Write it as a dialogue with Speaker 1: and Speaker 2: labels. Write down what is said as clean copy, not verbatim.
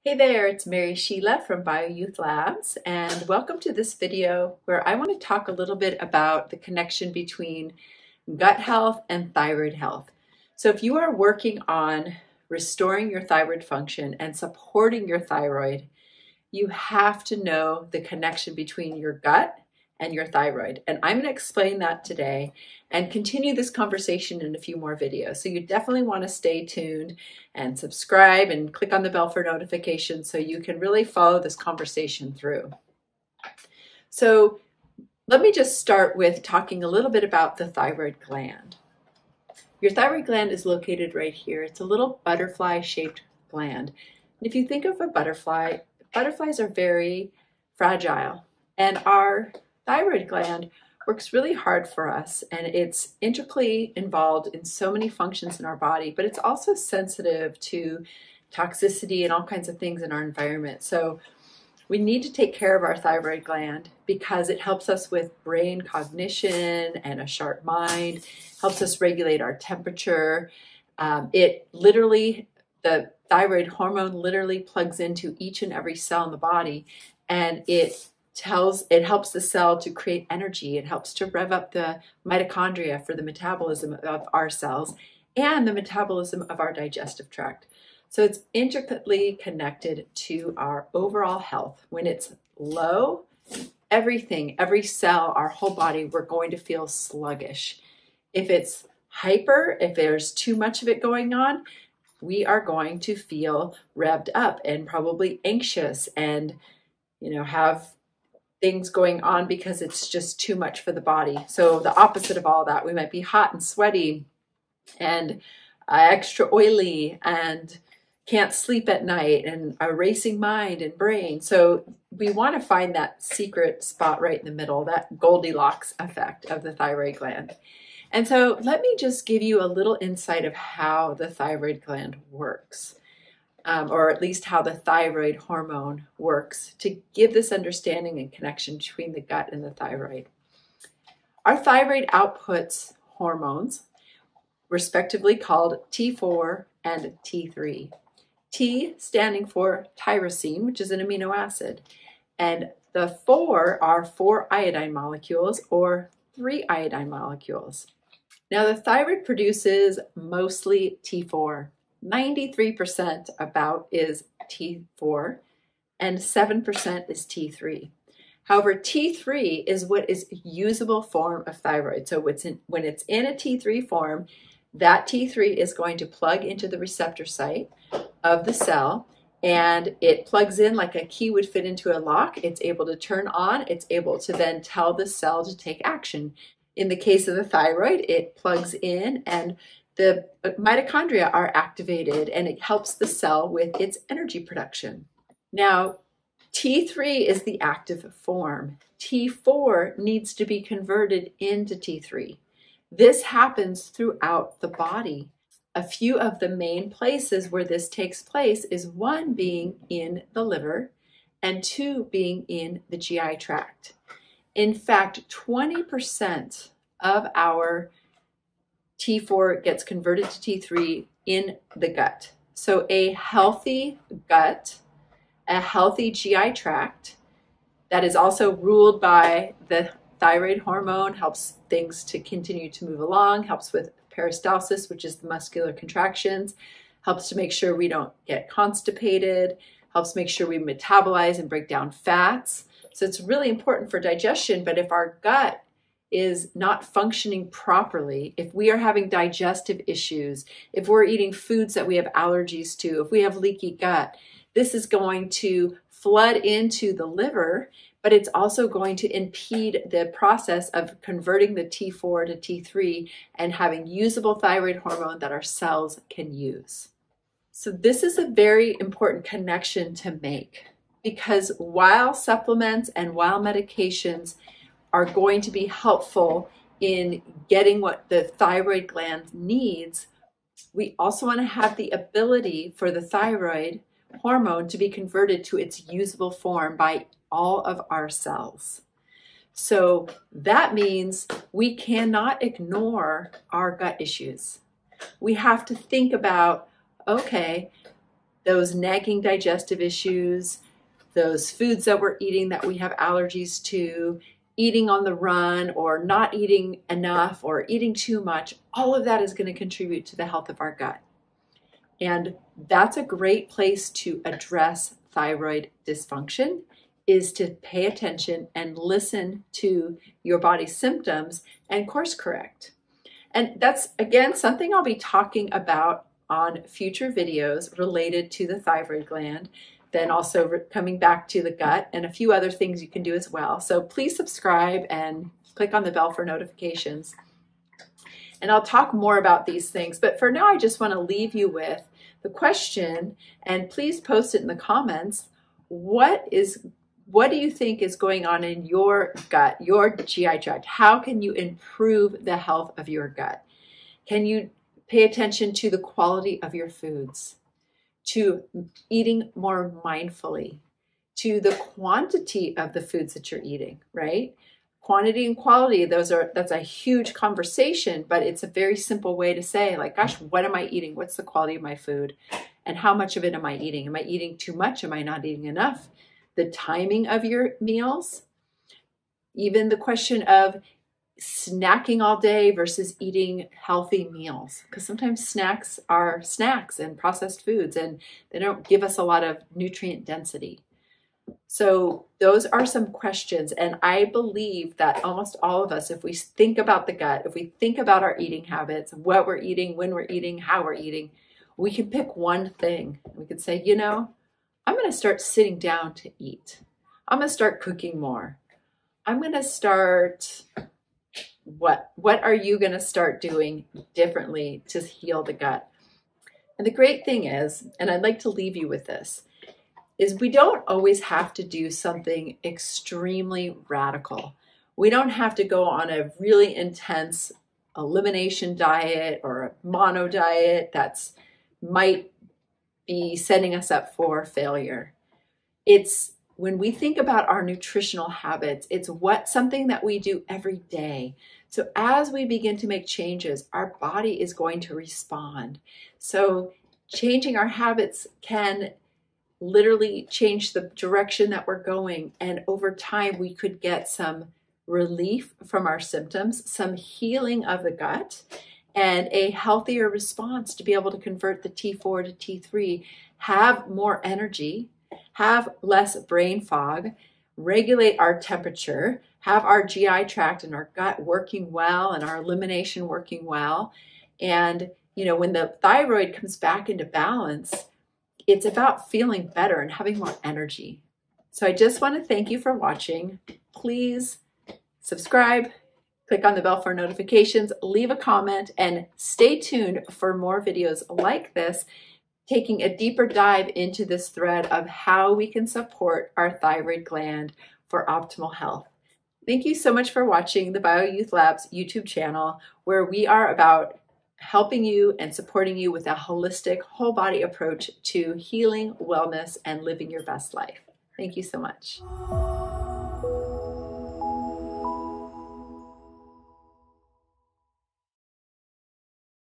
Speaker 1: Hey there, it's Mary Sheila from BioYouth Labs, and welcome to this video where I want to talk a little bit about the connection between gut health and thyroid health. So if you are working on restoring your thyroid function and supporting your thyroid, you have to know the connection between your gut and your thyroid. And I'm going to explain that today and continue this conversation in a few more videos. So you definitely want to stay tuned and subscribe and click on the bell for notifications so you can really follow this conversation through. So let me just start with talking a little bit about the thyroid gland. Your thyroid gland is located right here. It's a little butterfly-shaped gland. And if you think of a butterfly, butterflies are very fragile, and our thyroid gland works really hard for us, and it's intricately involved in so many functions in our body, but it's also sensitive to toxicity and all kinds of things in our environment. So we need to take care of our thyroid gland because it helps us with brain cognition and a sharp mind, helps us regulate our temperature. The thyroid hormone literally plugs into each and every cell in the body, and it helps the cell to create energy. It helps to rev up the mitochondria for the metabolism of our cells and the metabolism of our digestive tract. So it's intricately connected to our overall health. When it's low, every cell, our whole body, we're going to feel sluggish. If it's hyper, if there's too much of it going on, we are going to feel revved up and probably anxious and, have things going on because it's just too much for the body. So the opposite of all that, we might be hot and sweaty and extra oily and can't sleep at night and a racing mind and brain. So we want to find that secret spot right in the middle, that Goldilocks effect of the thyroid gland. And so let me just give you a little insight of how the thyroid gland works, or at least how the thyroid hormone works, to give this understanding and connection between the gut and the thyroid. Our thyroid outputs hormones, respectively called T4 and T3. T standing for tyrosine, which is an amino acid, and the 4 are 4 iodine molecules or 3 iodine molecules. Now the thyroid produces mostly T4. 93% about is T4 and 7% is T3. However, T3 is what is usable form of thyroid. So when it's in a T3 form, that T3 is going to plug into the receptor site of the cell, and it plugs in like a key would fit into a lock. It's able to turn on. It's able to then tell the cell to take action. In the case of the thyroid, it plugs in and the mitochondria are activated, and it helps the cell with its energy production. Now, T3 is the active form. T4 needs to be converted into T3. This happens throughout the body. A few of the main places where this takes place is 1 being in the liver and 2 being in the GI tract. In fact, 20% of our T4 gets converted to T3 in the gut. So a healthy gut, a healthy GI tract that is also ruled by the thyroid hormone, helps things to continue to move along, helps with peristalsis, which is the muscular contractions, helps to make sure we don't get constipated, helps make sure we metabolize and break down fats. So it's really important for digestion, but if our gut is not functioning properly, if we are having digestive issues, if we're eating foods that we have allergies to, if we have leaky gut, this is going to flood into the liver, but it's also going to impede the process of converting the T4 to T3 and having usable thyroid hormone that our cells can use. So this is a very important connection to make, because while supplements and while medications are going to be helpful in getting what the thyroid gland needs, we also want to have the ability for the thyroid hormone to be converted to its usable form by all of our cells. So that means we cannot ignore our gut issues. We have to think about, okay, those nagging digestive issues, those foods that we're eating that we have allergies to, eating on the run or not eating enough or eating too much, all of that is going to contribute to the health of our gut. And that's a great place to address thyroid dysfunction, is to pay attention and listen to your body's symptoms and course correct. And that's, again, something I'll be talking about on future videos related to the thyroid gland, then also coming back to the gut and a few other things you can do as well. So please subscribe and click on the bell for notifications. And I'll talk more about these things. But for now, I just want to leave you with the question, and please post it in the comments. What do you think is going on in your gut, your GI tract? How can you improve the health of your gut? Can you pay attention to the quality of your foods, to eating more mindfully, to the quantity of the foods that you're eating, right? Quantity and quality, that's a huge conversation, but it's a very simple way to say, like, gosh, what am I eating? What's the quality of my food? And how much of it am I eating? Am I eating too much? Am I not eating enough? The timing of your meals, even the question of snacking all day versus eating healthy meals. Because sometimes snacks are snacks and processed foods, and they don't give us a lot of nutrient density. So those are some questions. And I believe that almost all of us, if we think about the gut, if we think about our eating habits, what we're eating, when we're eating, how we're eating, we can pick one thing. We could say, you know, I'm going to start sitting down to eat. I'm going to start cooking more. I'm going to start, what are you going to start doing differently to heal the gut? And the great thing is, and I'd like to leave you with this, is we don't always have to do something extremely radical. We don't have to go on a really intense elimination diet or a mono diet that's might be setting us up for failure. It's when we think about our nutritional habits, it's something that we do every day. So as we begin to make changes, our body is going to respond. So changing our habits can literally change the direction that we're going. And over time, we could get some relief from our symptoms, some healing of the gut, and a healthier response to be able to convert the T4 to T3, have more energy, have less brain fog, regulate our temperature, have our GI tract and our gut working well and our elimination working well. And, you know, when the thyroid comes back into balance, it's about feeling better and having more energy. So I just want to thank you for watching. Please subscribe, click on the bell for notifications, leave a comment, and stay tuned for more videos like this, taking a deeper dive into this thread of how we can support our thyroid gland for optimal health. Thank you so much for watching the BioYouth Labs YouTube channel, where we are about helping you and supporting you with a holistic, whole body approach to healing, wellness, and living your best life. Thank you so much.